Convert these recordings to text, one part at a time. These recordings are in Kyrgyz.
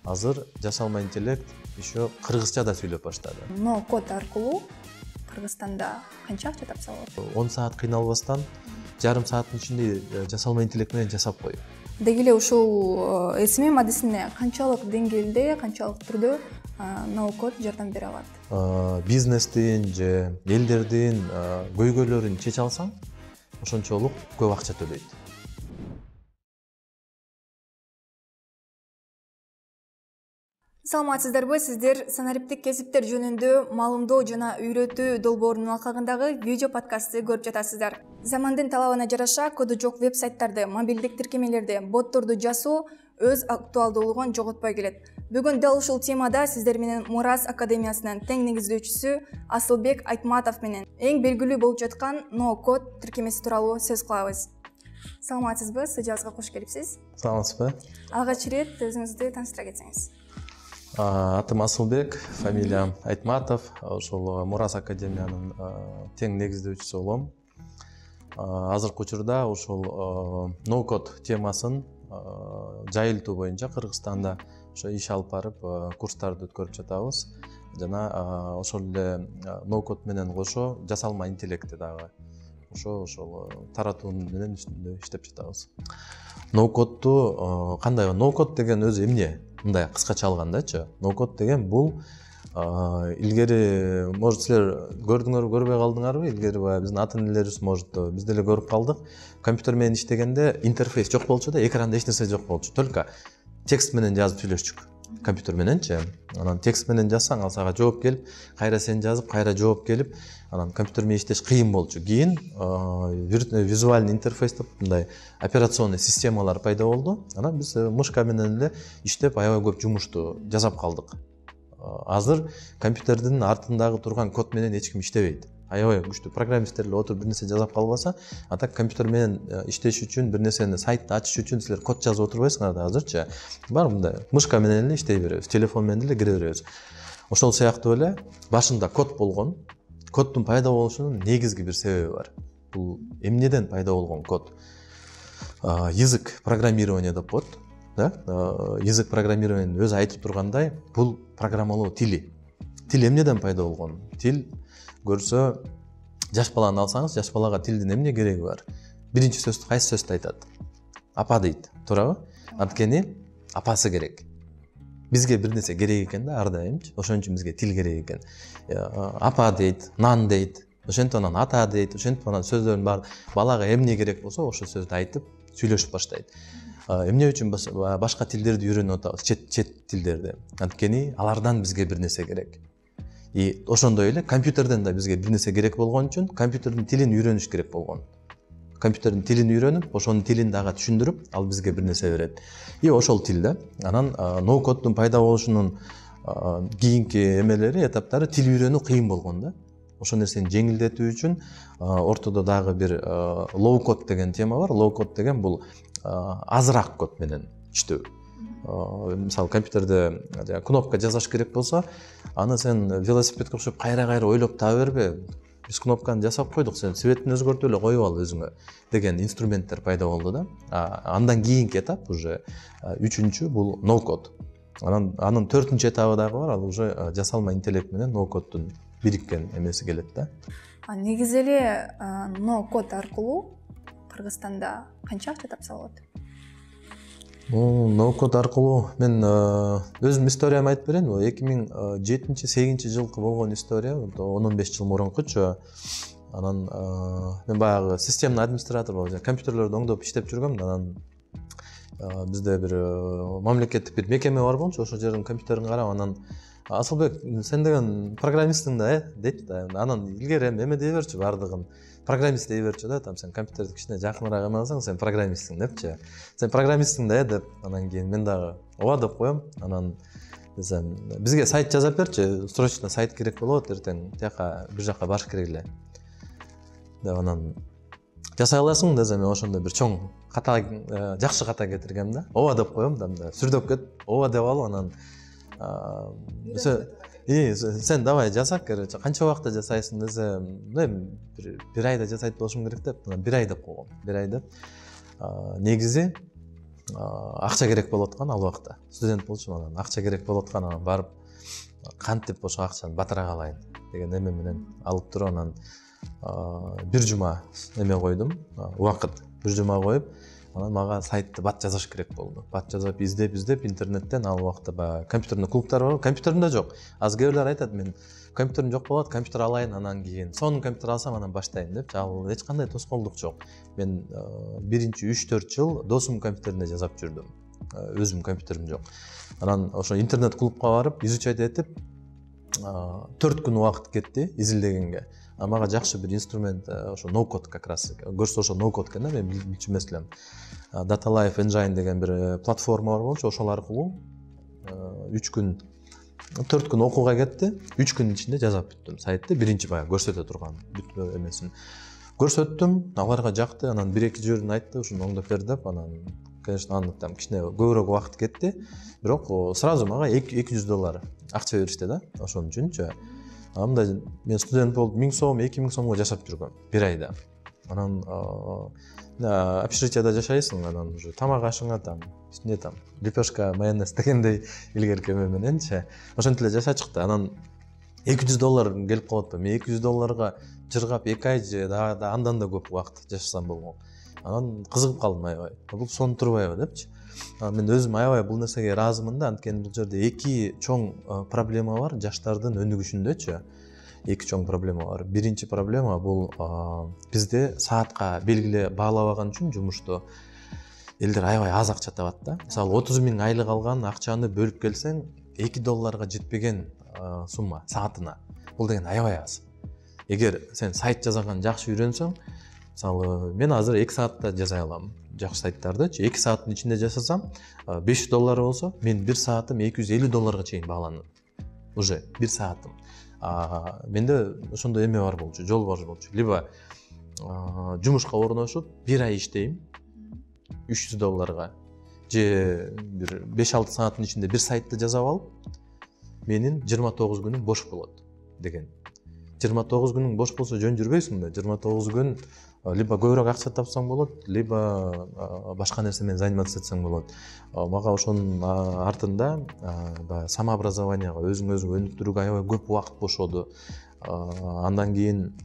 азыр жасалма интеллект еще кыргызча да сүйлөп баштады. Но код аркылуу Кыргызстанда канча акча тапса болот? 10 саат кыйналбастан жарым сааттын ичинде жасалма интеллект менен жасап кой. Деги эле ушул SMM адисине канчалык деңгээлде, канчалык түрдө ноу-код жардам бере алат? Бизнестин же элдердин көйгөйлөрүн чече алсаң, ошончолук көп акча төлөйт. Саламатсыздарбы, сиздер санариптик кесиптер жөнүндө маалымдоо жана үйрөтүү долбоорунун алкагындагы видео подкастты көрүп жатасыздар. Замандын талабына жараша коду жок веб-сайттарды, мобилдик тиркемелерди, ботторду жасоо өз актуалдуулугун жоготпой келет. Бүгүн дал ушул темада сиздер менен Мурас академиясынын тең негиздөөчүсү Асылбек Айтматов менен эң белгилүү болуп жаткан ноу-код тиркемеси тууралуу сөз кылабыз. Саламатсызбы, студиябызга кош келипсиз. Саламатсызбы. Алгач ирет өзүңүздү тааныштыра кетсеңиз. Атым Асылбек, фамилиям Айтматов, ошол Мурас академиянын тең негиздөөчүсү болом. Азыркы учурда ушул ноу-код темасын жайылтуу боюнча Кыргызстанда ошо иш алып барып курстарды өткөрүп жатабыз. Жана ошол эле ноу-код менен кошо жасалма интеллекти дагы ошол таратуу менен иштеп жатабыз. Ноу-кодду кандай? Ноу-код деген өзү эмне? Мындай кыскача алгандачы, ноу-код деген бул илгери может силер көрдүңөрбү, көрбөй калдыңарбы? Илгери биздин ата-энелерибиз может биз деле көрүп калдык. Компьютер менен иштегенде интерфейс жок болчу да, экранда эч нерсе жок болчу. Только текст менен жазып сүйлөшчүк. Компьютер мененчи. Анан текст менен жазсаң, ал сага жооп келип, кайра сен жазып, кайра жооп келип, анан компьютер менен иштеш кыйын болчу. Кийин визуальный интерфейс деп мындай операционный системалар пайда болду. Анан биз мышка менен эле иштеп аябай көп жумушту жасап калдык. Азыр компьютердин артындагы турган код менен эч ким иштебейт. Аябай күчтүү программисттер эле отуруп бир нерсе жазап калбаса, атак компьютер менен иштеш үчүн, бир нерсени сайтты ачыш үчүн силер код жазып отурбайсыңар да азырчы. Бар мындай мышка менен эле иштей беребиз, телефон менен эле кире беребиз. Ошол сыяктуу эле башында код болгон. Коддун пайда болушунун негизги бир себеби бар. Бул эмнеден пайда болгон код? Язык программирования деп коет. Язык программированиянын өзү айтып тургандай, бул программалоо тили. Тил эмнеден пайда болгон? Тил көрсө, жаш баланы алсаңыз, жаш балага тилдин эмне кереги бар? Биринчи сөздү кайсы сөздү айтат? Апа дейт, туурабы? Анткени апасы керек. Бизге бир нерсе керек экен да, ар дайымчы. Ошон үчүн бизге тил керек экен. Апа дейт, нан дейт, ошентип анан ата дейт, ошентип анан сөздөрдүн баары балага эмне керек болсо, ошол сөздү айтып сүйлөшүп баштайт. Эмне үчүн башка тилдерди үйрөнүп атабыз, чет тилдерди? Анткени алардан бизге бир нерсе керек. И ошондой эле компьютерден да бизге бир нерсе керек болгон үчүн компьютердин тилин үйрөнүш керек болгон. Компьютердин тилин үйрөнүп, ошонун тилин дагы түшүндүрүп, ал бизге бир нерсе берет. И ошол тилде анан ноу-коддун пайда болушунун кийинки эмелери, этаптары тил үйрөнүү кыйын болгон да. Ошол нерсени жеңилдетүү үчүн ортодо дагы бир лоу-код деген тема бар. Лоу-код деген бул азыраак код менен иштөө. Мисалы компьютерде кнопка жасаш керек болсо, аны сен велосипедке окшоп кайра ойлоп таба бербе. Биз кнопканы жасап койдук, сен цветин өзгөртүп эле коюп ал өзүңө деген инструменттер пайда болду да. Андан кийинки этап уже үчүнчү бул ноу-код. Анын төртүнчү этабы дагы бар, ал уже жасалма интеллект менен ноу-коддун бириккен эмеси келет да. Негизи эле ноу-код аркылуу Кыргызстанда канча акча тапса болот? Ноу-код аркылуу мен өзүм историямды айтып берейин. 2007-8 жылкы болгон история, 10-15 жыл мурункучу. Анан мен баягы системный администратор болуп, компьютерлерди оңдоп иштеп жүргөм. Анан бизде бир мамлекеттик бир мекеме бар болчу, ошол жердин компьютерин карап, анан Асылбек, сен деген программистсиң да, дейт да. Анан илгери эме дей берчү бардыгын. Программист дей берчү да, там сен компьютерди кичине жакыныраак эме алсаң, сен программистсиң депчи. Сен программистсиң да, деп. Анан кийин мен дагы ооба деп коем. Анан десем, бизге сайт жазап берчи, срочно сайт керек болот, эртең тияка бир жака барыш керек эле. Деп анан жасай аласың десем, мен ошондой бир чоң ката, жакшы ката кетиргем да. Ооба деп коем да, сүрдөп кет, ооба деп алып анан сен давай жаса, канча убакытта жасайсың десем, бир айда жасайт болушум керек деп, бир ай деп койгом. Бир ай деп. Негизи акча керек болуп аткан ал убакта студент болчумун анан акча керек болуп аткан анан барып кантип ошо акчаны батыра калайын деген эме менен алып туруп анан бир жума эме койдум убакыт бир жума коюп анан мага сайтты бат жасаш керек болду. Бат жасап издеп интернеттен ал убакта баягы компьютерный клубтар бар. Компьютерим да жок. Аз кээ бирлер айтат мен компьютерим жок болот, компьютер алайын анан кийин сонун компьютер алсам анан баштайм деп. Ал эч кандай тоскоолдук жок. Мен биринчи 3-4 жыл досумдун компьютерине жасап жүрдүм. Өзүмдүн компьютерим жок. Анан ошо интернет клубка барып изучать этип 4 күн убакыт кетти изилдегенге. Мага жакшы бир инструмент ошо ноу-код как раз. Көрсө ошо ноу-код экен да, мен билчү эмес элем. Data Life Engine деген бир платформа бар болчу, ошол аркылуу 3 күн 4 күн окууга кетти. 3 күн ичинде жасап бүттүм сайтты. Биринчи баягы көрсөтө турган бүт эмесин көрсөттүм. Аларга жакты. Анан 1-2 жерин айтты, ушуну оңдоп бер деп. Анан конечно аны там кичине көбүрөөк убакыт кетти. Бирок сразу мага $200 акча беришти да, ошон үчүнчү. Мындай мен студент болуп 1000 сом, 2000 сомго жашап жүргөм бир айда. Анан общежитияда жашайсың, анан уже тамак ашыңа там үстүнө там лепешка, майонез дегендей илгерки эме мененчи ошентип эле жашап чыкты. Анан $200 келип калат да. Мен $200 жыргап 2 ай же да андан да көп убакыт жашасам болгон. Анан кызыгып калдым аябай. Бул сон турбайбы депчи. Мен өзүм аябай бул нерсеге ыраазымын да, анткени бул жерде эки чоң проблема бар жаштардын өнүгүшүндөчү. Эки чоң проблема бар. Биринчи проблема бул бизде саатка белгиле баалабаган үчүн жумушту элдер аябай аз акча табат да. Мисалы 30 000 айлык алган акчаны бөлүп келсең $2 жетпеген сумма саатына. Бул деген аябай аз. Эгер сен сайт жасаган жакшы үйрөнсөң, мисалы мен азыр 2 саатта жасай алам. Жакшы сайттардычы 2 сааттын ичинде жасасам $500 болсо, мен 1 саатым $250 чейин бааланат. Уже 1 саатым. Менде ошондой эме бар болчу, жол бар болчу. Либо жумушка орношуп 1 ай иштейм $300 же бир 5-6 сааттын ичинде бир сайтты жасап алып, менин 29 күнүм бош болот деген. 29 күнүң бош болсо жөн жүрбөйсүң да. 29 күн либо көбүрөөк акча тапсаң болот, либо башка нерсе менен заниматься этсең болот. Мага ошонун артында самообразованияга, өзүң өнүктүрүүгө аябай көп убакыт бошоду. Андан кийин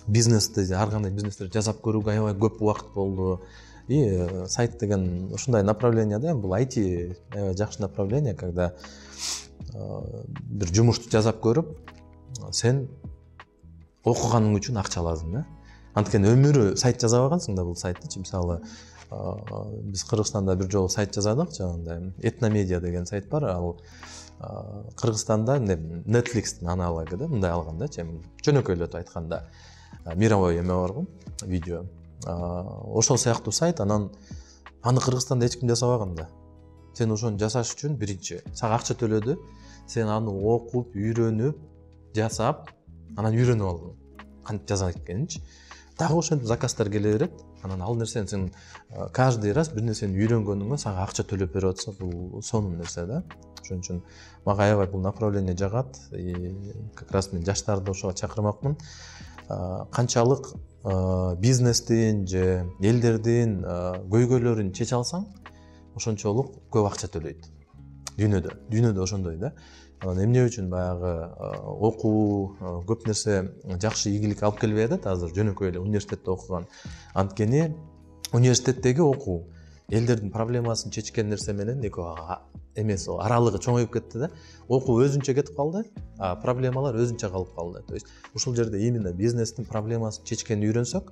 бизнести, ар кандай бизнестерди жасап көрүүгө аябай көп убакыт болду. И сайт деген ушундай направление да, бул IT аябай жакшы направление, когда бир жумушту жасап көрүп, сен окуганың үчүн акча аласың да. Анткени өмүрү сайт жасабагансың да бул сайттычы. Мисалы биз Кыргызстанда бир жолу сайт жасадык, жанагындай Этномедиа деген сайт бар. Ал Кыргызстанда Netflix'тин аналогу да, мындай алгандачы, жөнөкөйлөтүп айтканда мировой эме бар го, видео. Ошол сыяктуу сайт, анан аны Кыргызстанда эч ким жасабаган да. Сен ошону жасаш үчүн биринчи сага акча төлөдү. Сен аны окуп, үйрөнүп, жасап, анан үйрөнүп алдың. Кантип жасайт экенинчи. Дагы ошентип заказдар келе берет. Анан ал нерсени сен каждый раз бир нерсени үйрөнгөнүңө сага акча төлөп берип атса, бул сонун нерсе да. Ошон үчүн мага аябай бул направление жагат. Как раз мен жаштарды ошого чакырмакмын. Канчалык бизнестин же элдердин көйгөйлөрүн чече алсаң, ошончолук көп акча төлөйт. Дүйнөдө ошондой да. Эмне үчүн баягы окуу көп нерсе жакшы ийгилик алып келбей атат азыр, жөнөкөй эле университетте окуган. Анткени университеттеги окуу элдердин проблемасын чечкен нерсе менен эмес, аралыгы чоңоюп кетти да. Окуу өзүнчө кетип калды, проблемалар өзүнчө калып калды. То есть ушул жерде именно бизнестин проблемасын чечкенди үйрөнсөк,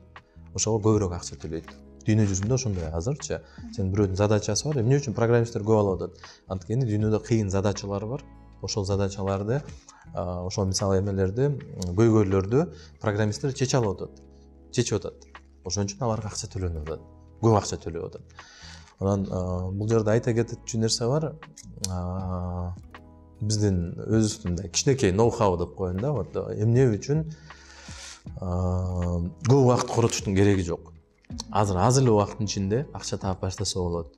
ошого көбүрөөк акча төлөйт. Дүйнө жүзүндө ошондой азырчы. Сен бирөөнүн задачасы бар. Эмне үчүн программисттер көп алып атат? Анткени дүйнөдө кыйын задачалар бар. Ошол задачаларды, ошол мисалы эмелерди, көйгөйлөрдү программисттер чечип атат. Ошон үчүн аларга акча төлөнүп атат. Көп акча төлөп атат. Анан бул жерде айта кетчү нерсе бар. Биздин өзүбүздүн кичинекей ноу-хау деп коеюн да. Вот эмне үчүн көп убакыт коротуштун кереги жок. Азыр аз эле убакыттын ичинде акча таап баштаса болот.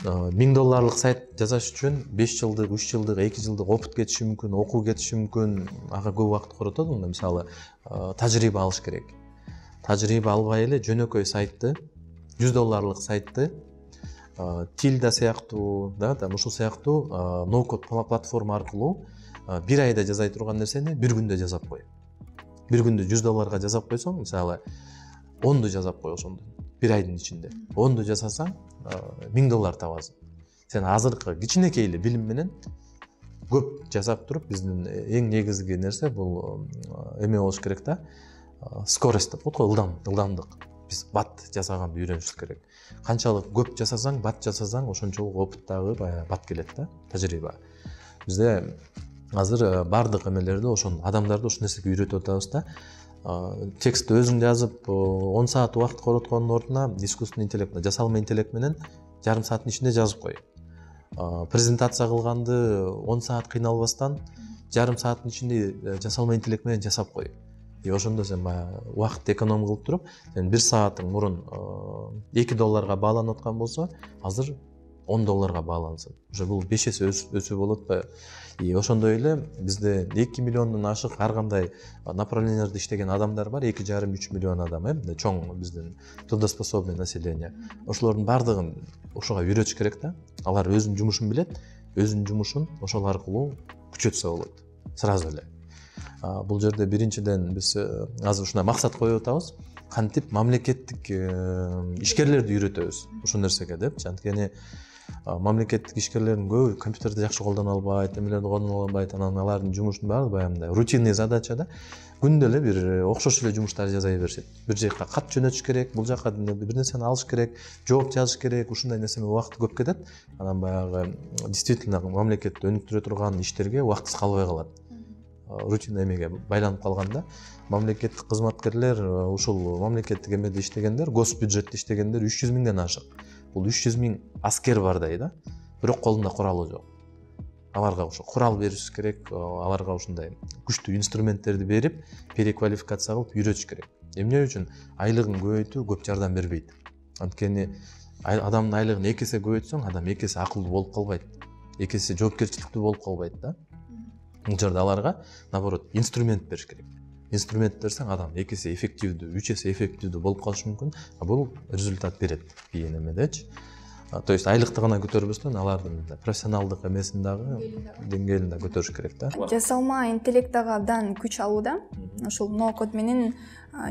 $1000 сайт жасаш үчүн 5 жылдык, 3 жылдык, 2 жылдык опыт кетиши мүмкүн, окуу кетиши мүмкүн. Ага көп убакыт коротот. Мисалы, тажрыйба алыш керек. Тажрыйба албай эле жөнөкөй сайтты, $100 сайтты Tilda сыяктуу ушул сыяктуу ноу-код платформа аркылуу бир айда жасай турган нерсени бир күндө жасап кой. Бир күндө $100 жасап койсоң, мисалы 10ду жасап кой ошондо. Бир айдын ичинде 10ду жасасаң $1000 табасың. Сен азыркы кичинекей эле билим менен көп жасап туруп, биздин эң негизги нерсе бул эме болуш керек да, скорость деп коет го, ылдамдык. Биз бат жасаганды үйрөнүшүбүз керек. Канчалык көп жасасаң, бат жасасаң, ошончолук опыттагы баягы бат келет да, тажрыйба. Бизде азыр бардык эмелерди ошон адамдарды ошол нерсеге үйрөтүп атабыз да. Текстти өзүң жазып 10 саат убакыт короткондун ордуна искусственный интеллект, жасалма интеллект менен жарым сааттын ичинде жазып кой. Презентация кылганды 10 саат кыйналбастан жарым сааттын ичинде жасалма интеллект менен жасап кой. Ошондо сен убакытты эконом кылып туруп, сен 1 саатың мурун $2 бааланып аткан болсо, азыр $10 баалансын. Уже бул 5 эсе өсүү болот атпайбы? Ошондой эле бизде 2 миллиондон ашык ар кандай направленияларда иштеген адамдар бар, 2,5-3 миллион адам, чоң биздин трудоспособный население. Ошолордун бардыгын ошого үйрөтүш керек да. Алар өзүнүн жумушун билет, өзүнүн жумушун ошол аркылуу күчөтсө болот. Сразу эле. Бул жерде биринчиден биз азыр ушундай максат коюп атабыз. Кантип мамлекеттик ишкерлерди үйрөтөбүз ушул нерсеге деп. Анткени мамлекеттик ишкерлердин көбү компьютерди жакшы колдоно албайт, эмелерди колдоно албайт, анан алардын жумушунун баары баягындай рутинный задача да. Күндө эле бир окшош эле жумуштар жасай беришет. Бир жака кат жөнөтүш керек, бул жака бир нерсени алыш керек, жооп жазыш керек, ушундай нерсеме убакыт көп кетет. Анан баягы действительно мамлекетти өнүктүрө турган иштерге убактысы калбай калат. Рутина эмеге байланып калганда, мамлекеттик кызматкерлер, ушул мамлекеттик эмеде иштегендер, госбюджетте иштегендер 300 миңден ашык. Бул 300 миң аскер бардай да, бирок колунда куралы жок. Аларга ошо курал бериш керек, аларга ушундай күчтүү инструменттерди берип, переквалификация кылып үйрөтүш керек. Эмне үчүн айлыгын көбөйтүү көп жардам бербейт. Анткени адамдын айлыгын 2 эсе көбөйтсөң, адам 2 эсе акылдуу болуп калбайт. 2 эсе жоопкерчиликтүү болуп калбайт да. Бул жерде аларга наоборот инструмент бериш керек. Инструмент берсең, адам 2 эсе эффективдүү, 3 эсе эффективдүү болуп калышы мүмкүн. Бул результат берет кийин эмедечи. То есть айлыкты гана көтөрбөстөн алардын профессионалдык эмесин дагы деңгээлин да көтөрүш керек да. Жасалма интеллект дагы абдан күч алууда. Ошол ноу-код менен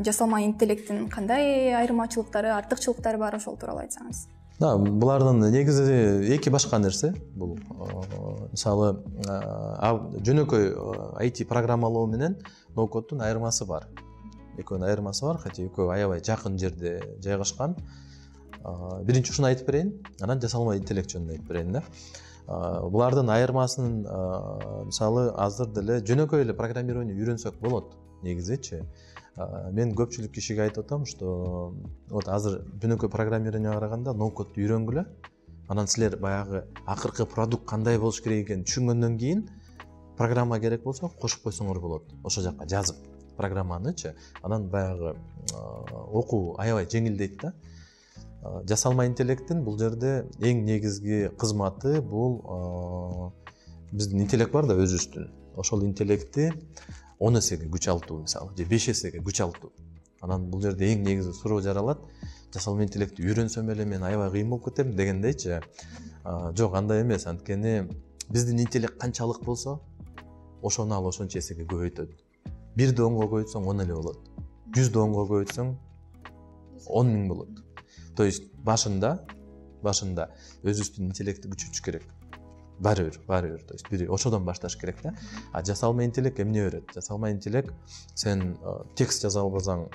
жасалма интеллекттин кандай айырмачылыктары, артыкчылыктары бар, ошол тууралуу айтсаңыз. Да, булардын негизи эки башка нерсе. Бул мисалы жөнөкөй IT программалоо менен ноу-коддун айырмасы бар. Экөөнүн айырмасы бар, хотя экөө аябай жакын жерде жайгашкан. Биринчи ушуну айтып берейин, анан жасалма интеллект жөнүндө айтып берейин да. Булардын айырмасын мисалы азыр деле жөнөкөй эле программирование үйрөнсөк болот негизичи. Мен көпчүлүк кишиге айтып атам, что вот азыр жөнөкөй программированияга караганда ноу-кодду үйрөнгүлө. Анан силер баягы акыркы продукт кандай болуш керек экенин түшүнгөндөн кийин программа керек болсо кошуп койсоңор болот. Ошо жака жазып программанычы. Анан баягы окуу аябай жеңилдейт да. Жасалма интеллекттин бул жерде эң негизги кызматы бул биздин интеллект бар да өзүбүздүн. Ошол интеллектти 10 эсеге күч алтуу, мисалы, же 5 эсеге күч алтуу. Анан бул жерде эң негизги суроо жаралат. Жасалма интеллектти үйрөнсөм эле мен аябай кыйын болуп кетем дегендейчи. Жок, андай эмес. Анткени биздин интеллект канчалык болсо, ошону ал ошончо эсеге көбөйтөт. 1-ди 10го көбөйтсөң 10 эле болот. 100-ди 10го көбөйтсөң 10 миң болот. То есть башында өзүбүздүн интеллектти күчөтүш керек. Баары бир. То есть бири ошодон башташ керек да. Жасалма интеллект эмне берет? Жасалма интеллект сен текст жаза албасаң,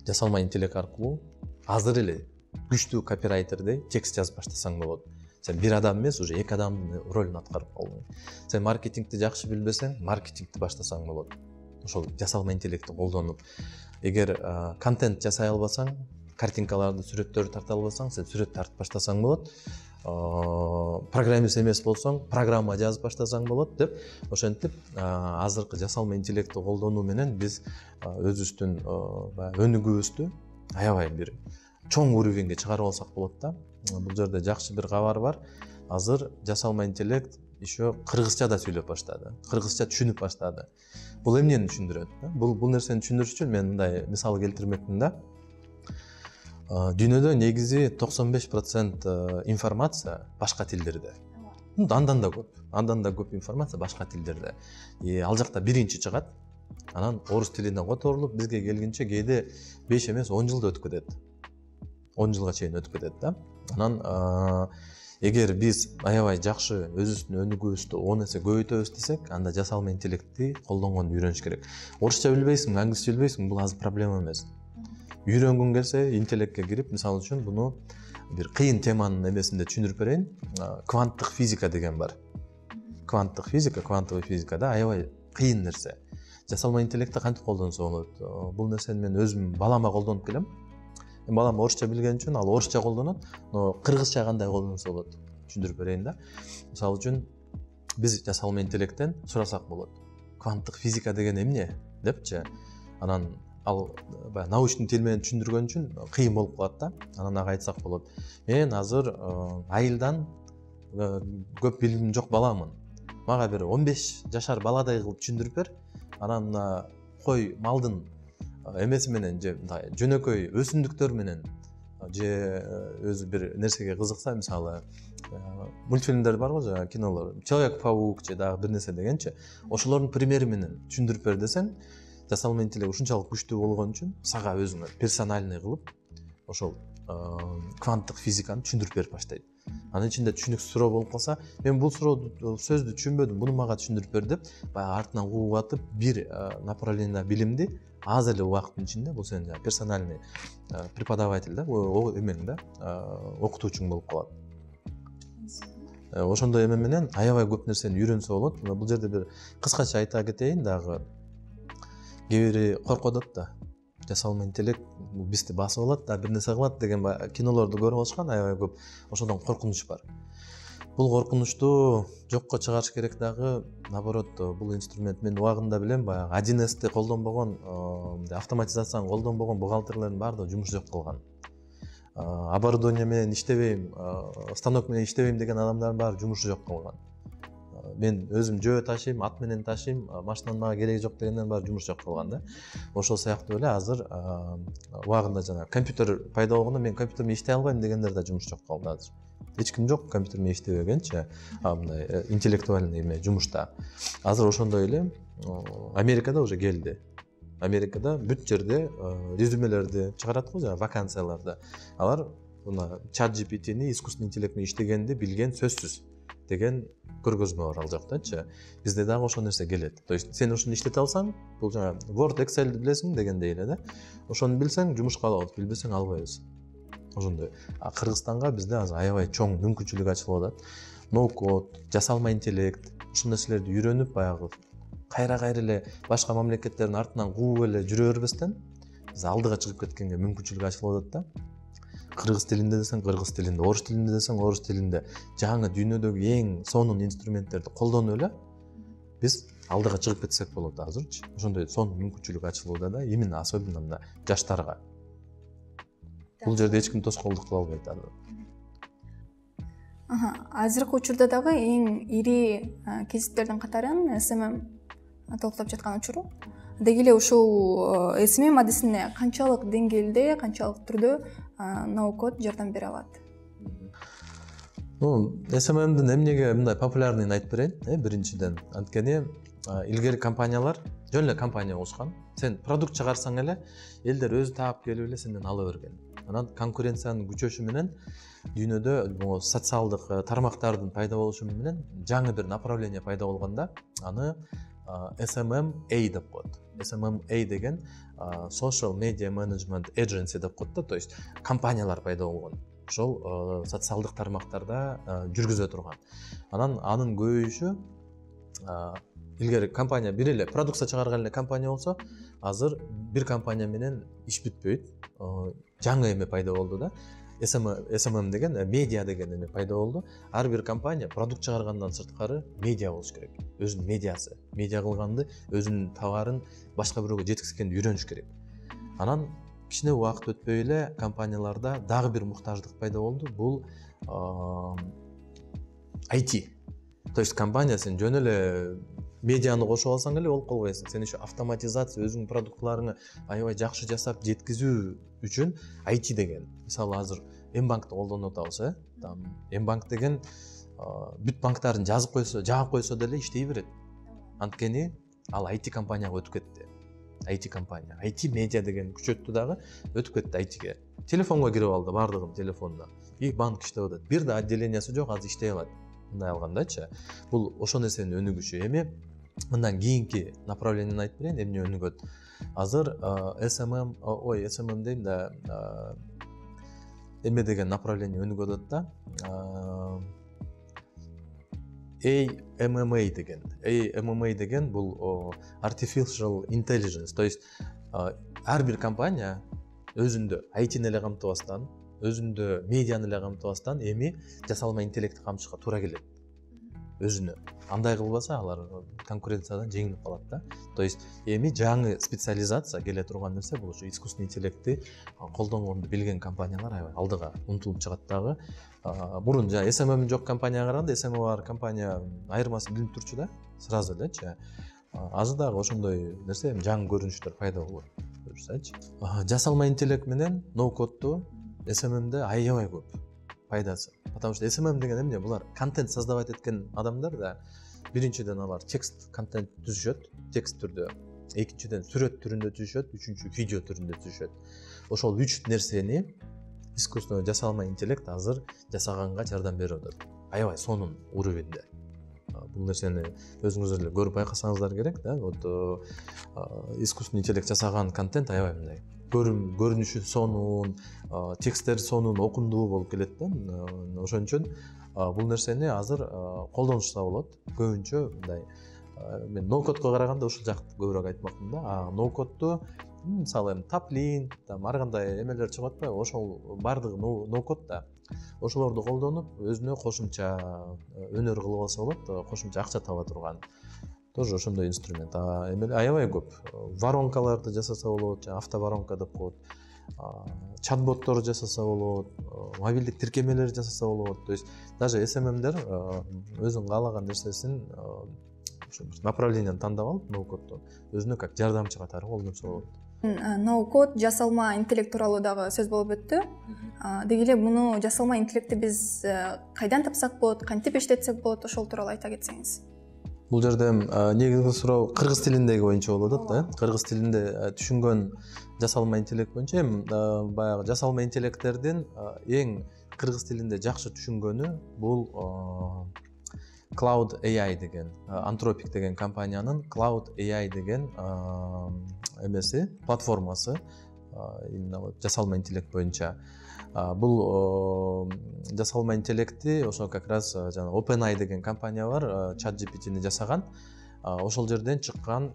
жасалма интеллект аркылуу азыр эле күчтүү копирайтердей текст жазып баштасаң болот. Сен бир адам эмес, уже 2 адамдын ролун аткарып калдың. Сен маркетингти жакшы билбесең, маркетингти баштасаң болот. Ошол жасалма интеллектти колдонуп. Эгер контент жасай албасаң, картинкаларды, сүрөттөрдү тарта албасаң, сен сүрөт тартып баштасаң болот. Программист эмес болсоң, программа жазып баштасаң болот деп, ошентип азыркы жасалма интеллектти колдонуу менен биз өзүбүздүн өнүгүүбүздү аябай бир чоң уровеньге чыгарып алсак болот да. Бул жерде жакшы бир кабар бар. Азыр жасалма интеллект еще кыргызча да сүйлөп баштады. Кыргызча түшүнүп баштады. Бул эмнени түшүндүрөт? Бул нерсени түшүндүрүш үчүн мен мындай мисал келтирмекмин да. Дүйнөдө негизи 95% информация башка тилдерде. Андан да көп информация башка тилдерде. Ал жакта биринчи чыгат. Анан орус тилине которулуп бизге келгенче кээде 5 эмес 10 жылда өтүп кетет. 10 жылга чейин өтүп кетет да. Анан эгер биз аябай жакшы өзүбүздүн өнүгүүбүздү 10 эсе көбөйтөбүз десек, анда жасалма интеллектти колдонгонду үйрөнүш керек. Орусча билбейсиң, англисче билбейсиң, бул азыр проблема эмес. Үйрөнгүң келсе, интеллектке кирип, мисалы үчүн буну бир кыйын теманын эмесинде түшүндүрүп берейин. Кванттык физика деген бар. Кванттык физика, квантовый физикада аябай кыйын нерсе. Жасалма интеллектти кантип колдонсо болот? Бул нерсени мен өзүм балама колдонуп келем. Балам орусча билген үчүн ал орусча колдонот, но кыргызча кандай колдонсо болот? Түшүндүрүп берейин да. Мисалы үчүн биз жасалма интеллекттен сурасак болот. Кванттык физика деген эмне депчи. Анан ал баягы научный тил менен түшүндүргөн үчүн кыйын болуп калат да. Анан ага айтсак болот. Мен азыр айылдан көп билимим жок баламын. Мага бир 15 жашар баладай кылып түшүндүрүп бер. Анан кой малдын эмеси менен же мындай жөнөкөй өсүмдүктөр менен же өзү бир нерсеге кызыкса, мисалы мультфильмдер бар го, жана кинолор, Человек-паук же дагы бир нерсе дегенчи, ошолордун примери менен түшүндүрүп бер десең, жасалма интеллект ушунчалык күчтүү болгон үчүн сага өзүңө персональный кылып ошол кванттык физиканы түшүндүрүп берип баштайт. Анын ичинде түшүнүксүз суроо болуп калса, мен бул сөздү түшүнбөдүм, буну мага түшүндүрүп бер деп, баягы артынан кууп атып бир направление билимди аз эле убакыттын ичинде, бул сенин персональный преподаватель да, эмең да, окутуучуң болуп калат. Ошондой эме менен аябай көп нерсени үйрөнсө болот. Бул жерде бир кыскача айта кетейин дагы. Кээ бири коркотот да. Жасалма интеллект бизди басып алат да, бир нерсе кылат деген кинолорду көрүп алышкан, аябай көп ошодон коркунуч бар. Бул коркунучту жокко чыгарыш керек дагы. Наоборот, бул инструмент мен убагында билем, баягы 1S'ти колдонбогон, автоматизацияны колдонбогон бухгалтерлердин баардыгы жумуш жок кылган. Оборудование менен иштебейм, станок менен иштебейм деген адамдардын баары жумушу жок кылган. Мен өзүм жөө ташыйм, ат менен ташыйм, машинанын мага кереги жок дегенден баары жумуш жок кылган да. Ошол сыяктуу эле азыр убагында жана компьютер пайда болгондо мен компьютер менен иштей албайм дегендер да жумуш жок калды азыр. Эч ким жок компьютер менен иштебегенчи, мындай интеллектуальный эме жумушта. Азыр ошондой эле Америкада уже келди. Америкада бүт жерде резюмелерди чыгарат го, жана вакансияларды. Алар мына ChatGPT-ни искусственный интеллект менен иштегенди билген сөзсүз деген көргөзмө бар ал жактачы. Бизде дагы ошол нерсе келет. То есть сен ошону иштете алсаң, бул жана Word, Excel билесиң дегендей эле да. Ошону билсең жумушка алабыз, билбесең албайбыз. Ошондой. Кыргызстанга бизде азыр аябай чоң мүмкүнчүлүк ачылып атат. Ноу-код, жасалма интеллект, ушул нерселерди үйрөнүп баягы кайра эле башка мамлекеттердин артынан кууп эле жүрө бербестен биз алдыга чыгып кеткенге мүмкүнчүлүк ачылып атат да. Кыргыз тилинде десең кыргыз тилинде, орус тилинде десең орус тилинде, жаңы дүйнөдөгү эң сонун инструменттерди колдонуп эле биз алдыга чыгып кетсек болот азырчы. Ошондой сонун мүмкүнчүлүк ачылууда да, именно особенно мына жаштарга. Бул жерде эч ким тоскоолдук кыла албайт азыр. Азыркы учурда дагы эң ири кесиптердин катарын SMM толуктап жаткан учуру. Деги эле ушул SMM адисине канчалык деңгээлде, канчалык түрдө ноу-код жардам бере алат? SMMдин эмнеге мындай популярныйын айтып берейин. Биринчиден, анткени илгери компаниялар жөн эле компания болушкан. Сен продукт чыгарсаң эле элдер өзү таап келип эле сенден ала берген. Анан конкуренциянын күчөшү менен дүйнөдө социалдык тармактардын пайда болушу менен жаңы бир направление пайда болгондо аны SMMA деп коет. SMMA деген Social Media Management Agency деп коет да, то есть компаниялар пайда болгон. Ошол социалдык тармактарда жүргүзө турган. Анан анын көбөйүшү илгери компания бир эле продукция чыгарган эле компания болсо, азыр бир компания менен иш бүтпөйт. Жаңы эме пайда болду да. SMM деген медиа деген эме пайда болду. Ар бир компания продукт чыгаргандан сырткары медиа болуш керек. Өзүнүн медиасы, медиа кылганды, өзүнүн товарын башка бирөөгө жеткизгенди үйрөнүш керек. Анан кичине убакыт өтпөй эле компанияларда дагы бир муктаждык пайда болду. Бул IT. То есть компания сен жөн эле медианы кошуп алсаң эле болуп калбайсың. Сен еще автоматизация, өзүңдүн продуктларыңы аябай жакшы жасап жеткизүү үчүн IT деген. Мисалы азыр Мбанкты колдонуп атабыз, там Мбанк деген бүт банктарын жазып койсо, жаап койсо деле иштей берет. Анткени ал IT компанияга өтүп кетти. IT компания, IT медиа деген күчөттү дагы өтүп кетти ITге. Телефонго кирип алды, бардыгын телефонуна. И банк иштеп атат. Бир да отделениясы жок, азыр иштей алат. Мындай алгандачы. Бул ошол нерсенин өнүгүшү. Эми мындан кийинки направлениени айтып берейин, эмне өнүгөт. Азыр SMM дейм да, эме деген направление өнүгүп атат да. AMMA деген бул Artificial Intelligence, то есть ар бир компания өзүндө IT-ни эле камтыбастан, өзүндө медианы эле камтыбастан эми жасалма интеллектти камтышка туура келет өзүнө. Андай кылбаса алар конкуренциядан жеңилип калат да. То есть эми жаңы специализация келе турган нерсе бул ушу искусственный интеллектти колдонууну билген компаниялар аябай алдыга умтулуп чыгат дагы. Мурун жана SMM жок компанияга караганда SMM бар компания айырмасы билинип турчу да, сразу элечи. Азыр дагы ошондой нерсе жаңы көрүнүштөр пайда болот. Көрсөчү. Жасалма интеллект менен ноу-кодту SMM'де аябай көп пайдасы. Потому что SMM деген эмне? Булар контент создавать эткен адамдар да. Биринчиден алар текст контент түзүшөт, текст түрдө. Экинчиден сүрөт түрүндө түзүшөт, үчүнчү видео түрүндө түзүшөт. Ошол үч нерсени искусственный жасалма интеллект азыр жасаганга жардам берип атат. Аябай сонун уровенде. Бул нерсени өзүңүздөр эле көрүп байкасаңыздар керек да. Вот искусственный интеллект жасаган контент аябай мындай көрүнүшү сонун, тексттер сонун, окумдуу болуп келет да. Ошон үчүн бул нерсени азыр колдонушса болот. Көбүнчө мындай мен ноу-кодко караганда ушул жакты көбүрөөк айтмакмын да. Ноу-кодту мисалы таплин, ар кандай эмелер чыгып атпайбы? Ошол бардыгы ноу-код да. Ошолорду колдонуп өзүнө кошумча өнөр кылып алса болот, кошумча акча таба турган. Тоже ошондой инструмент. Эмеле аябай көп. Воронкаларды жасаса болот, автоворонка деп коет. Чат-боттор жасаса болот, мобилдик тиркемелер жасаса болот. То есть даже SMM'дер өзүнүн каалаган нерсесин направлениени тандап алып, ноу-кодду өзүнө как жардамчы катары колдонсо болот. Ноу-код, жасалма интеллект тууралуу дагы сөз болуп өттү. Деги эле муну жасалма интеллектти биз кайдан тапсак болот, кантип иштетсек болот, ошол тууралуу айта кетсеңиз. Бул жерде негизги суроо кыргыз тилиндеги боюнча болуп атат да. Кыргыз тилинде түшүнгөн жасалма интеллект боюнча баягы жасалма интеллекттердин эң кыргыз тилинде жакшы түшүнгөнү бул Cloud AI деген, Anthropic деген компаниянын Cloud AI деген эмеси, платформасы, именно жасалма интеллект боюнча. Бул жасалма интеллекти ошо как раз жана OpenAI деген компания бар, ChatGPT-ни жасаган. Ошол жерден чыккан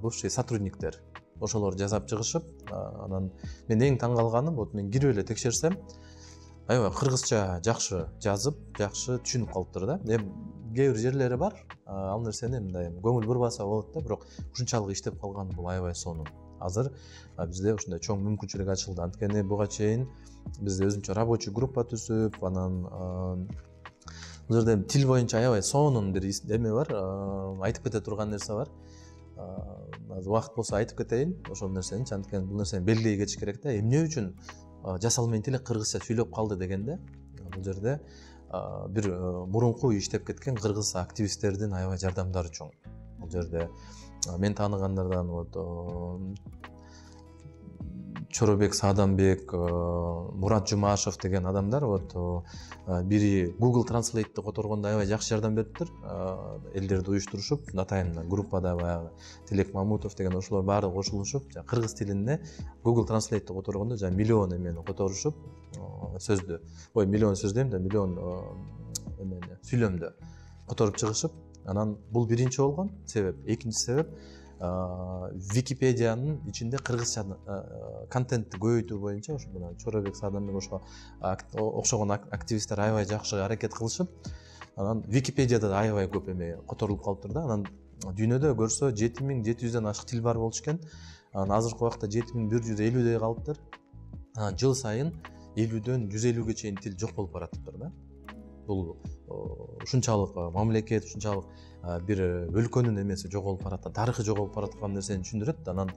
бывший сотрудниктер. Ошолор жасап чыгышып, анан мен эң таң калганым, вот мен кирип эле текшерсем, аябай кыргызча жакшы жазып, жакшы түшүнүп калыптыр да. Кээ бир жерлери бар, ал нерсени мындай көңүл бурбаса болот да, бирок ушунчалык иштеп калган бул аябай сонун. Азыр бизде ушундай чоң мүмкүнчүлүк ачылды. Анткени буга чейин бизде өзүнчө рабочий группа түзүп, анан бул жерде тил боюнча аябай сонун бир эме бар, айтып кете турган нерсе бар. Азыр убакыт болсо айтып кетейин ошол нерсени, анткени бул нерсени белгилей кетиш керек да. Эмне үчүн жасалма интеллект кыргызча сүйлөп калды дегенде, бул жерде бир мурунку иштеп кеткен кыргыз активисттердин аябай жардамдары чоң. Бул жерде мен тааныгандардан Чоробек Саадамбек, Мурат Жумашев деген адамдар бири Google Translate'ти которгондо аябай жакшы жардам бериптир. Элдерди уюштурушуп, Натайымда группада баягы Тилек Мамутов деген ошолор баары кошулушуп, кыргыз тилине Google Translate'ти которгондо миллион эмени которушуп, сөздү. Миллион сөз дейм да, миллион эмени сүйлөмдү которуп чыгышып, анан бул биринчи болгон себеп. Экинчи себеп Википедиянын ичинде кыргызча контентти көбөйтүү боюнча ошо Чоробек Саадамбек ошо окшогон активисттер аябай жакшы аракет кылышып, анан Википедияда да аябай көп эме которулуп калыптыр да. Анан дүйнөдө көрсө 7700дөн ашык тил бар болчу экен. Анан азыркы убакта 7150дей калыптыр. Жыл сайын 50дөн 150ге чейин тил жок болуп баратыптыр да. Бул ушунчалык мамлекет, ушунчалык бир өлкөнүн эмеси жоголуп бараткан, тарыхы жоголуп бараткан нерсени түшүндүрөт. Анан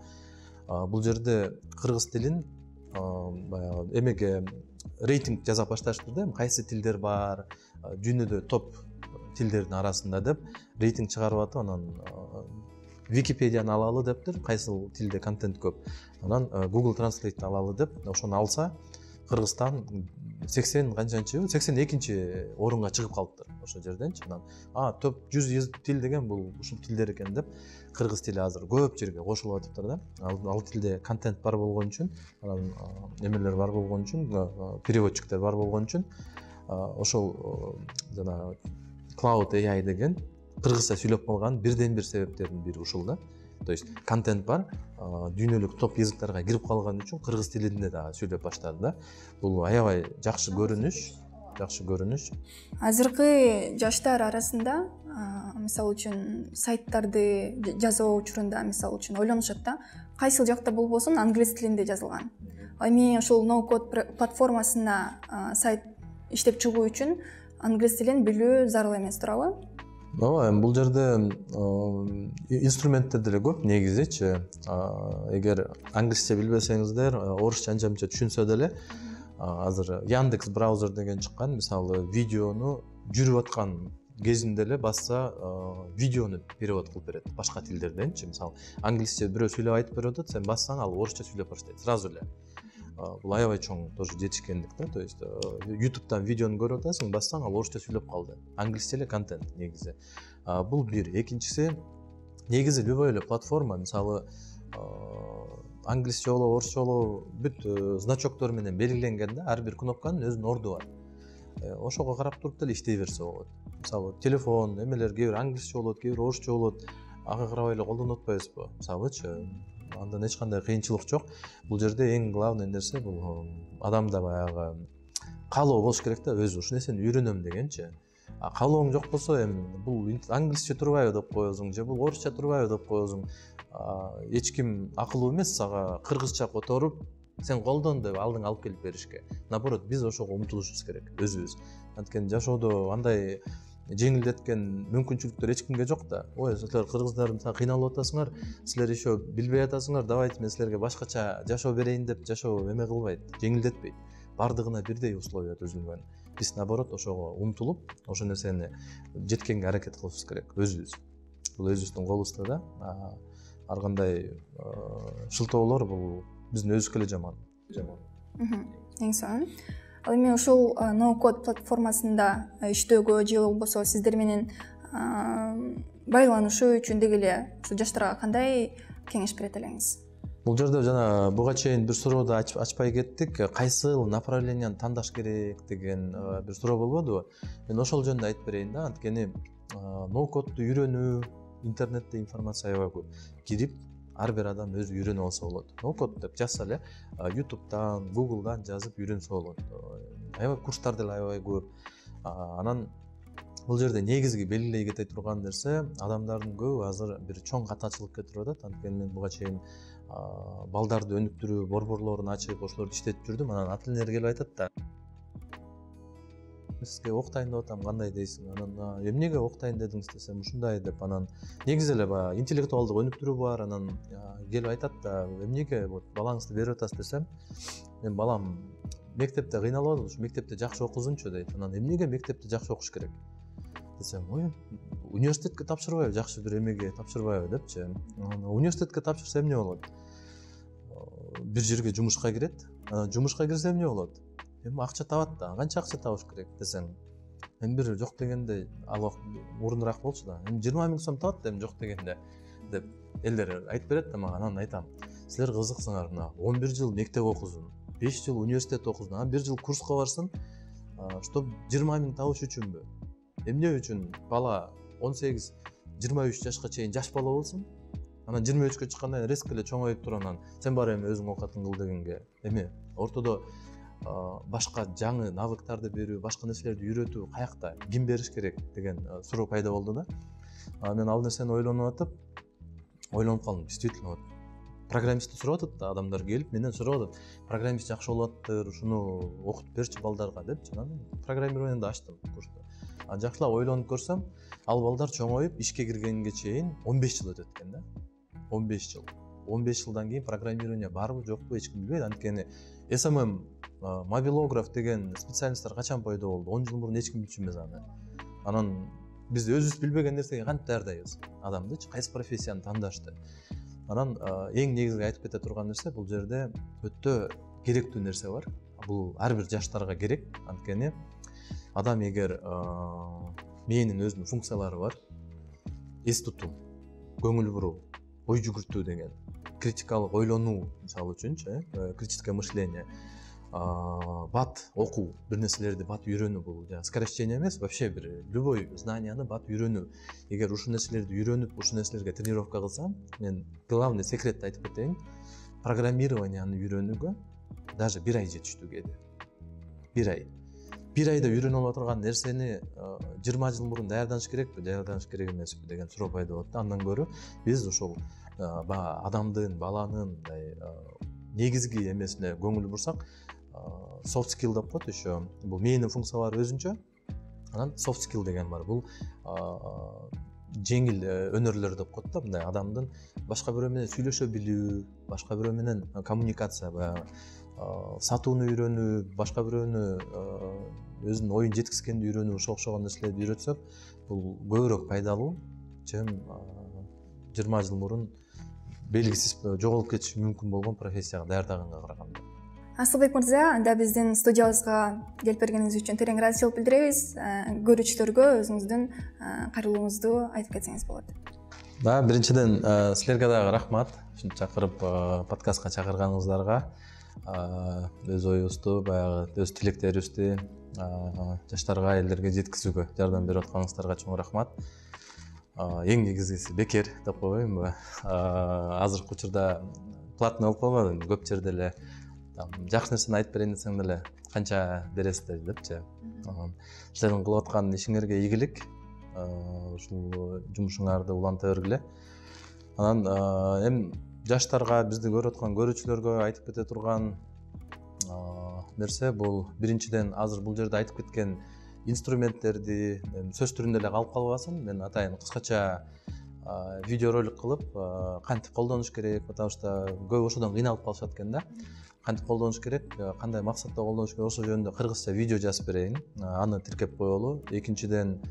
бул жерде кыргыз тилин баягы эмеге рейтинг жаза башташты да, кайсы тилдер бар, дүйнөдө топ тилдердин арасында деп рейтинг чыгарып атып, анан Википедияны алалы дептир, кайсыл тилде контент көп. Анан Google Translate алалы деп, ошону алса, Кыргызстан 80 канчанчы, 82-нчи орунга чыгып калыптыр ошо жерденчи. Анан топ 100 тил деген бул ушул тилдер экен деп, кыргыз тили азыр көп жерге кошулуп атыптыр да. Ал тилде контент бар болгон үчүн, анан эмелер бар болгон үчүн, переводчиктер бар болгон үчүн, ошол жана Cloud AI деген кыргызча сүйлөп калган бирден бир себептердин бири ушул да. То есть контент бар, дүйнөлүк топ языктарга кирип калган үчүн кыргыз тилинде да сүйлөп баштады да. Бул аябай жакшы көрүнүш. Азыркы жаштар арасында мисалы үчүн сайттарды жазуу учурунда мисалы үчүн ойлонушат да, кайсыл жакта болбосун англис тилинде жазылган. Эми ошол ноу-код платформасына сайт иштеп чыгуу үчүн англис тилин билүү зарыл эмес, туурабы? Ооба, бул жерде инструменттер деле көп негизичи. Эгер англисче билбесеңиздер, орусча анча-мынча түшүнсө деле, азыр Яндекс браузер деген чыккан, мисалы видеону жүрүп аткан кезинде эле басса, видеону перевод кылып берет башка тилдерденчи. Мисалы англисче бирөө сүйлөп айтып берип атат, сен бассаң ал орусча сүйлөп баштайт сразу эле. Бул аябай чоң тоже жетишкендик да. То есть YouTube'дан видеону көрүп атасың, бассаң ал орусча сүйлөп калды. Англисче эле контент негизи. Бул бир. Экинчиси, негизи любой эле платформа, мисалы англисче болобу, орусча болобу, бүт значоктор менен белгиленген да, ар бир кнопканын өзүнүн орду бар. Ошого карап туруп деле иштей берсе болот. Мисалы телефон эмелер кээ бир англисче болот, кээ бир орусча болот. Ага карабай эле колдонуп атпайбызбы? Мисалычы, андан эч кандай кыйынчылык жок. Бул жерде эң главный нерсе бул адамда баягы каалоо болуш керек да, өзү ушул нерсени үйрөнөм дегенчи. Каалооң жок болсо, эми бул англисче турбайбы деп коесуң, же бул орусча турбайбы деп коесуң. Эч ким акылуу эмес сага кыргызча которуп, сен колдон деп алдың алып келип беришке. Наоборот, биз ошого умтулушубуз керек, өзүбүз. Анткени жашоодо андай жеңилдеткен мүмкүнчүлүктөр эч кимге жок да. Ой, силер кыргыздар кыйналып атасыңар, силер еще билбей атасыңар, давайте мен силерге башкача жашоо берейин деп жашоо эме кылбайт, жеңилдетпейт. Бардыгына бирдей условия түзүлгөн. Биз наоборот ошого умтулуп, ошол нерсени жеткенге аракет кылышыбыз керек, өзүбүз. Бул өзүбүздүн колубузда да. Ар кандай шылтоолор бул биздин өзүбүзгө эле жаман. Эң сонун. Ал эми ушул ноу-код платформасында иштөөгө же болбосо сиздер менен байланышуу үчүн деги эле ушу жаштарга кандай кеңеш берет элеңиз? Бул жерде жана буга чейин бир сурооду ачпай кеттик. Кайсыл направленияны тандаш керек деген бир суроо болбодубу? Мен ошол жөнүндө айтып берейин да. Анткени ноу-кодду үйрөнүү, интернетте информация аябай көп. Кирип, ар бир адам өзү үйрөнүп алса болот. Ноу-код деп жазса эле, YouTube'дан, Google'дан жазып үйрөнсө болот. Аябай курстар деле аябай көп. Анан бул жерде негизги белгилей кете турган нерсе, адамдардын көбү азыр бир чоң катачылыкка туруп атат. Анткени мен буга чейин балдарды өнүктүрүү борборлорун ачып, ошолорду иштетип жүрдүм. Анан ата-энелер келип айтат да, сизге октайын деп атам, кандай дейсиң? Анан эмнеге октайын дедиңиз десем, ушундай деп. Анан негизи эле баягы интеллектуалдык өнүктүрүү бар. Анан келип айтат да, эмнеге вот балаңызды берип атасыз десем, мен балам мектепте кыйналып атат, ушу мектепте жакшы окусунчу дейт. Анан эмнеге мектепте жакшы окуш керек десем, ой, университетке тапшырбайбы, жакшы бир эмеге тапшырбайбы депчи. Университетке тапшырса эмне болот? Бир жерге жумушка кирет. Анан жумушка кирсе эмне болот? Эми акча табат да, канча акча табыш керек десең, эми бир жок дегенде ал мурунураак болчу да, эми 20 000 сом табат да, эми жок дегенде деп элдер айтып берет да мага. Анан айтам, силер кызыксыңар, мына 11 жыл мектеп окусун, 5 жыл университет окусун, анан 1 жыл курска барсын, чтоб 20 000 табыш үчүнбү? Эмне үчүн бала 18-23 жашка чейин жаш бала болсун, анан 23-кө чыккандан резко эле чоңоюп туруп, анан сен бар эми өзүң окуятын кыл дегенге, эми ортодо башка жаңы навыктарды берүү, башка нерселерди үйрөтүү каякта, ким бериш керек деген суроо пайда болду да. Мен ал нерсени ойлонуп атып, ойлонуп калдым. Действительно, вот программистти сурап атат да, адамдар келип менен сурап атат. Программист жакшы болуптыр, ушуну окутуп берчи балдарга депчи. Анан программированияны ачтым курсту. Жакшылап ойлонуп көрсөм, ал балдар чоңоюп ишке киргенге чейин 15 жыл өтөт экен да. 15 жыл. 15 жылдан кейін программирование барбы жокпу эч ким билбейт. Анткени SMM мобилограф деген специалисттер качан пайда болду? 10 жыл мурун эч ким түшүнбөс аны. Анан биз өзүбүз билбеген нерсеге кантип даярдайбыз адамдычы, кайсы профессияны тандашты. Анан эң негизги айтып кете турган нерсе бул жерде өтө керектүү нерсе бар. Бул ар бир жаштарга керек. Анткени адам эгер мээнин өзүнүн функциялары бар. Эс тутуу, көңүл буруу, ой жүгүртүү деген, критикалык ойлонуу мисалы үчүнчү, критическое мышление, бат окуу, бир нерселерди бат үйрөнүү, бул скорочтение эмес, вообще бир любой знанияны бат үйрөнүү. Эгер ушул нерселерди үйрөнүп, ушул нерселерге тренировка кылсам, мен главный секретти айтып кетейин. Программированияны үйрөнүүгө даже 1 ай жетиштүү кээде. 1 ай. 1 айда үйрөнүп алып турган нерсени 20 жыл мурун даярданыш керекпи, даярданыш керек эмеспи деген суроо пайда болот. Андан көрө биз ошол адамдын, баланын негизги эмесине көңүл бурсак, soft skill деп коет еще. Бул мээнин функциялары өзүнчө. Анан soft skill деген бар. Бул жеңил өнөрлөр деп коет да, мындай адамдын башка бирөө менен сүйлөшө билүү, башка бирөө менен коммуникация, сатууну үйрөнүү, башка бирөөнү өзүнүн оюн жеткизгенди үйрөнүү, окшогон нерселерди үйрөтсөк, бул көбүрөөк пайдалуу, чем 20 жыл мурун белгисиз жоголуп кетиши мүмкүн болгон профессияга даярдаганга караганда. Асылбек мырза, анда биздин студиябызга келип бергениңиз үчүн терең ыраазычылык билдиребиз. Көрүүчүлөргө өзүңүздүн кайрылууңузду айтып кетсеңиз болот. Биринчиден силерге дагы рахмат. Ушинтип чакырып подкастка чакырганыңыздарга, өз оюбузду, баягы өз тилектерибизди жаштарга, элдерге жеткизүүгө жардам берип атканыңыздарга чоң рахмат. Эң негизгиси бекер деп койбоймунбу? Азыркы учурда платный болуп калбады, көп жерде эле жакшы нерсени айтып берейин десең деле канча бересиздер депчи. Силердин кылып аткан ишиңерге ийгилик. Ушул жумушуңарды уланта бергиле. Анан эми жаштарга, бизди көрүп аткан көрүүчүлөргө айтып кете турган нерсе бул биринчиден азыр бул жерде айтып кеткен инструменттерди сөз түрүндө эле калып калбасын. Мен атайын кыскача видеоролик кылып кантип колдонуш керек, потому что көп ошодон кыйналып калышат экен да. Кантип колдонуш керек, кандай максатта колдонуш керек, ошол жөнүндө кыргызча видео жазып берейин. Аны тиркеп коелу. Экинчиден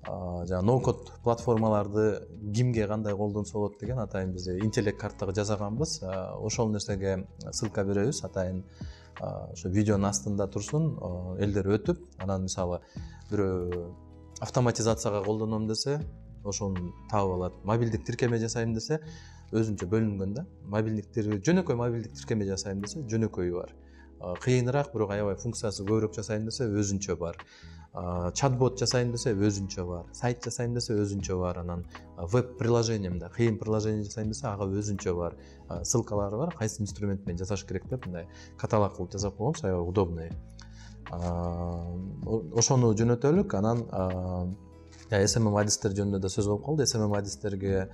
ноу-код платформаларды кимге кандай колдонсо болот деген атайын биз интеллект картага жасаганбыз. Ошол нерсеге ссылка беребиз. Атайын ошо видеонун астында турсун, элдер өтүп, анан мисалы бирөө автоматизацияга колдоном десе, ошону таап алат. Мобилдик тиркеме жасайм десе, өзүнчө бөлүнгөн да. Жөнөкөй мобилдик тиркеме жасайм десе, жөнөкөйү бар. Кыйыныраак, бирок аябай функциясы көбүрөөк жасайм десе, өзүнчө бар. Чат-бот жасайм десе, өзүнчө бар. Сайт жасайм десе, өзүнчө бар. Анан веб приложениемде кыйын приложение жасайм десе, ага өзүнчө бар. Ссылкалары бар, кайсы инструмент менен жасаш керек деп мындай каталог кылып жасап койгонбуз, аябай удобный. Ошону жөнөтөлүк. Анан SMM адистер жөнүндө да сөз болуп калды. SMM адистерге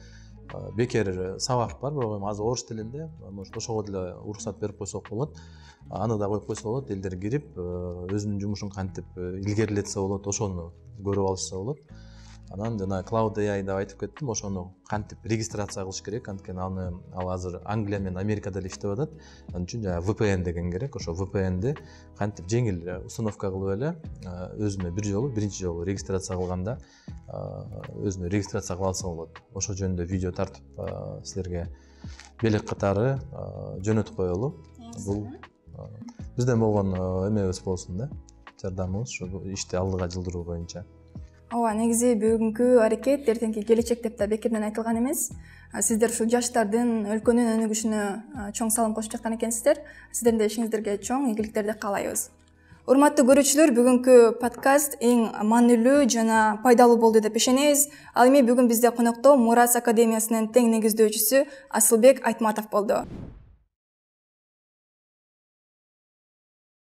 бекер сабак бар, бирок эми азыр орус тилинде, может ошого деле уруксат берип койсок болот. Аны да коюп койсо болот, элдер кирип, өзүнүн жумушун кантип илгерилетсе болот, ошону көрүп алышса болот. Анан жана Cloud AI деп айтып кеттим, ошону кантип регистрация кылыш керек, анткени ал азыр Англия менен Америкада эле иштеп атат. Анын үчүн VPN деген керек. Ошо VPN-ди кантип жеңил установка кылып эле өзүнө биринчи жолу регистрация кылганда өзүнө регистрация кыла алса болот. Ошол жөнүндө видео тартып силерге белек катары жөнөтүп коелу. Бул бизден болгон эмебиз болсун да, жардамыбыз ушу ишти алдыга жылдыруу боюнча. Ооба, негизи бүгүнкү аракет эртеңки келечек деп да бекерден айтылган эмес. Сиздер ушул жаштардын өлкөнүн өнүгүшүнө чоң салым кошуп жаткан экенсиздер. Сиздердин да ишиңиздерге чоң ийгиликтерди каалайбыз. Урматтуу көрүүчүлөр, бүгүнкү подкаст эң маанилүү жана пайдалуу болду деп ишенебиз. Ал эми бүгүн бизде конокто Мурас академиясынын тең негиздөөчүсү Асылбек Айтматов болду.